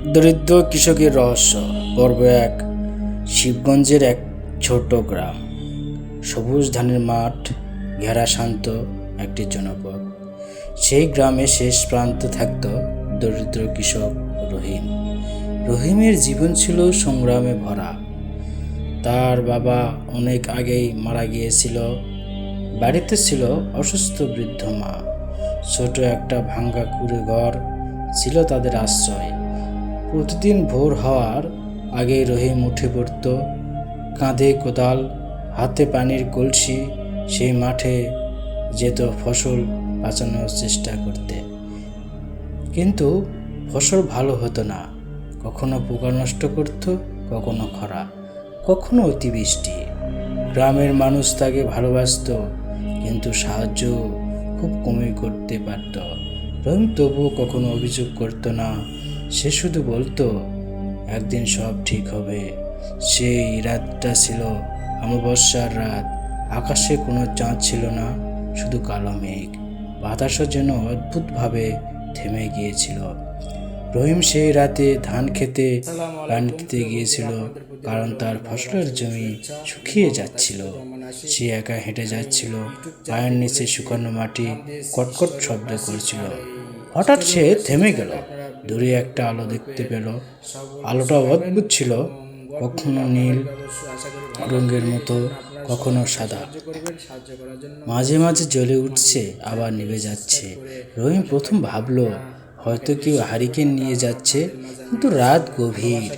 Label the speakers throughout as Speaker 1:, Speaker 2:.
Speaker 1: দরিদ্র কৃষকের রহস্য পর্ব এক। শিবগঞ্জের এক ছোট গ্রাম, সবুজ ধানের মাঠ ঘেরা শান্ত একটি জনপদ। সেই গ্রামের শেষ প্রান্তে থাকত দরিদ্র কৃষক রহিম। রহিমের জীবন ছিল সংগ্রামে ভরা। তার বাবা অনেক আগেই মারা গিয়েছিল। বাড়িতে ছিল অসুস্থ বৃদ্ধ মা। ছোট একটা ভাঙ্গা কুঁড়ে ঘর ছিল তাদের আশ্রয়। প্রতিদিন ভোর হওয়ার আগেই রহিম উঠে পড়ত, কাঁধে কোদাল, হাতে পানির কলসি, সেই মাঠে যেত ফসল বাঁচানোর চেষ্টা করতে। কিন্তু ফসল ভালো হতো না। কখনো পোকা নষ্ট করত, কখনো খরা, কখনো অতিবৃষ্টি। গ্রামের মানুষ তাকে ভালোবাসত, কিন্তু সাহায্য খুব কমই করতে পারত। রহিম তবুও কখনো অভিযোগ করত না। সে শুধু বলতো, একদিন সব ঠিক হবে। সেই রাতটা ছিল অমাবস্যার রাত। আকাশে কোনো চাঁদ ছিল না, শুধু কালো মেঘ। বাতাসও যেন অদ্ভুতভাবে থেমে গিয়েছিল। রহিম সেই রাতে ধান খেতে পানি দিতে গিয়েছিল, কারণ তার ফসলের জমি শুকিয়ে যাচ্ছিল। সে একা হেঁটে যাচ্ছিল, পায়ের নিচে শুকানো মাটি কটকট শব্দ করছিল। হঠাৎ সে থেমে গেল। দূরে একটা আলো দেখতে পেল। আলোটা অদ্ভুত ছিল, কখনো নীল রঙের মতো, কখনো সাদা। মাঝে মাঝে জ্বলে উঠছে, আবার নিভে যাচ্ছে। রহিম প্রথম ভাবল, হয়তো কেউ হারিকেন নিয়ে যাচ্ছে। কিন্তু রাত গভীর,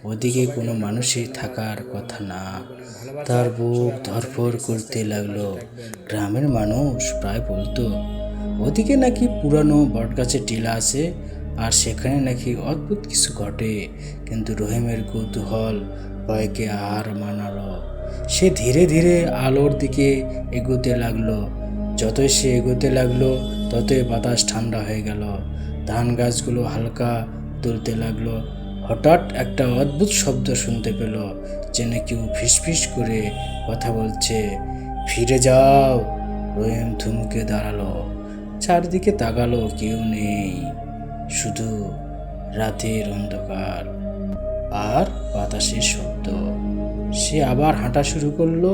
Speaker 1: ওদিকে কোনো মানুষই থাকার কথা না। তার বুক ধড়ফড় করতে লাগলো। গ্রামের মানুষ প্রায় বলতো, ওদিকে নাকি পুরানো বটগাছের টিলা আছে, আর সেখানে নাকি অদ্ভুত কিছু ঘটে। কিন্তু রহিমের কৌতূহল ভয়কে আর মানালো। সে ধীরে ধীরে আলোর দিকে এগোতে লাগলো। যতই সে এগোতে লাগলো, ততই বাতাস ঠান্ডা হয়ে গেল। ধান গাছগুলো হালকা দুলতে লাগলো। হঠাৎ একটা অদ্ভুত শব্দ শুনতে পেল, যেন কেউ ফিসফিস করে কথা বলছে। ফিরে যাও। রহিম থমকে দাঁড়ালো, চারদিকে তাকালো, কেউ নেই, শুধু রাতের অন্ধকার আর বাতাসের শব্দ। সে আবার হাঁটা শুরু করলো,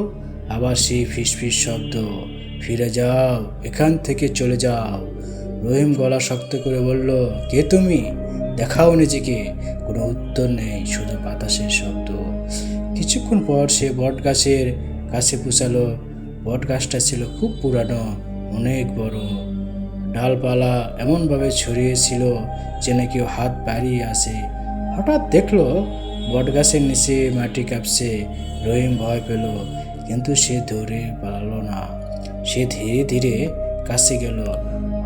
Speaker 1: আবার সেই ফিসফিস শব্দ, ফিরে যাও, এখান থেকে চলে যাও। রহিম গলা শক্ত করে বলল, কে তুমি? দেখাও নিজেকে। কোনো উত্তর নেই, শুধু বাতাসের শব্দ। কিছুক্ষণ পর সে বট গাছের কাছে পৌঁছালো। বট গাছটা ছিল খুব পুরানো, অনেক বড়। ডালপালা এমনভাবে ছড়িয়েছিল যেন কেউ হাত বাড়িয়ে আসে। হঠাৎ দেখলো বটগাছের নিচে মাটি কাঁপছে। রহিম ভয় পেল, কিন্তু সে ধরে পালালো না। সে ধীরে ধীরে কাছে গেল।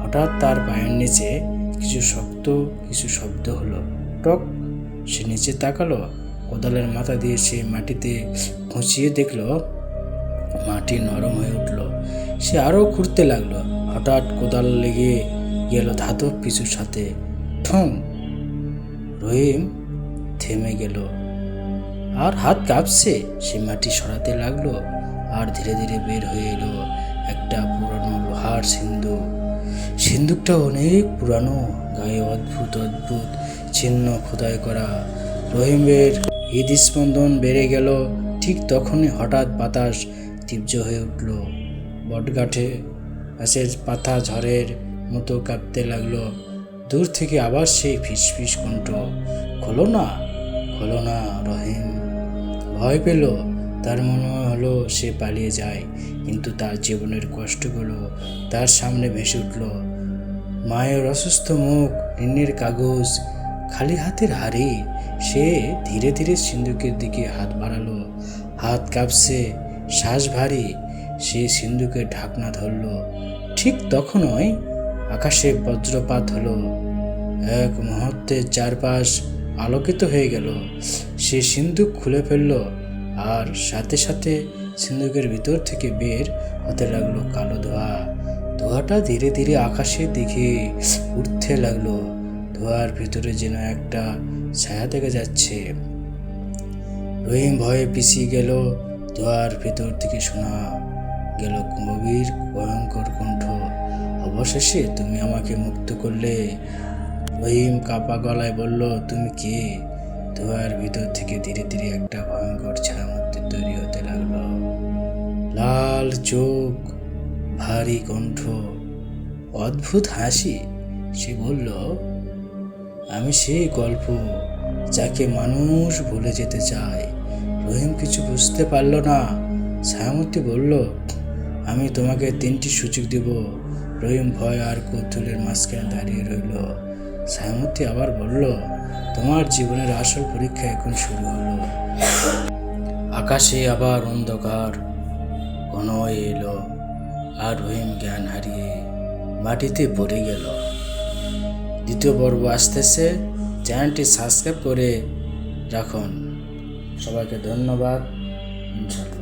Speaker 1: হঠাৎ তার পায়ের নিচে কিছু শব্দ হলো। টক। সে নিচে তাকালো। কোদালের মাথা দিয়ে সে মাটিতে খুঁচিয়ে দেখলো মাটি নরম হয়ে উঠল। সে আরও খুঁড়তে লাগলো। হঠাৎ কোদাল লেগে গেল ধাতব কিছুর সাথে। ঠং। রহিম থেমে গেল, আর হাত কাঁপছে। সে মাটি সরাতে লাগলো, আর ধীরে ধীরে বের হয়ে এলো একটা পুরানো লোহার সিন্দুক। সিন্দুকটা অনেক পুরানো, গায়ে অদ্ভুত অদ্ভুত চিহ্ন খোদাই করা। রহিমের হৃদস্পন্দন বেড়ে গেল। ঠিক তখনই হঠাৎ বাতাস তীব্র হয়ে উঠল। গাছের পাতা ঝড়ের মতো কাঁপতে লাগলো। দূর থেকে আবার সেই ফিসফিস কণ্ঠ, খোলো না, খোলো না। রহিম ভয় পেল। তার মনে হলো সে পালিয়ে যায়, কিন্তু তার জীবনের কষ্টগুলো তার সামনে ভেসে উঠল। মায়ের অসুস্থ মুখ, ঋণের কাগজ, খালি হাতের হাড়ি। সে ধীরে ধীরে সিন্দুকের দিকে হাত বাড়ালো। হাত কাঁপছে, শ্বাস ভারী। সে সিন্দুকের ঢাকনা ধরল। ঠিক তখনই আকাশে বজ্রপাত হলো। এক মুহূর্তে চারপাশ আলোকিত হয়ে গেল। সে সিন্দুক খুলে ফেলল, আর সাথে সাথে সিন্দুকের ভিতর থেকে বের হতে লাগলো কালো ধোঁয়া। ধোঁয়াটা ধীরে ধীরে আকাশের দিকে উঠতে লাগলো। ধোঁয়ার ভিতরে যেন একটা ছায়া দেখা যাচ্ছে। রহিম ভয়ে পিছিয়ে গেল। ধোঁয়ার ভেতর থেকে শোনা গেল গভীর ভয়ঙ্কর কণ্ঠ, অবশেষে তুমি আমাকে মুক্ত করলে। রহিম কাপা গলায় বলল, তুমি কে? ধোঁয়ার ভিতর থেকে ধীরে ধীরে একটা ভয়ঙ্কর ছায়ামূর্তি তৈরি হতে লাগলো। লাল চোখ, ভারী কণ্ঠ, অদ্ভুত হাসি। সে বলল, আমি সেই গল্প যাকে মানুষ ভুলে যেতে চায়। রহিম কিছু বুঝতে পারল না। ছায়ামূর্তি বলল, আমি তোমাকে 3টি সুযোগ দেব। রহিম ভয় আর কৌতূহলের মাঝখানে দাঁড়িয়ে রইল। ছায়ামূর্তি আবার বলল, তোমার জীবনের আসল পরীক্ষা এখন শুরু হলো। আকাশে আবার অন্ধকার ঘন হয়ে এলো, আর রহিম জ্ঞান হারিয়ে মাটিতে পড়ে গেল। দ্বিতীয় পর্ব আসতেছে। চ্যানেলটি সাবস্ক্রাইব করে রাখুন। সবাইকে ধন্যবাদ। ইনশাআল্লাহ।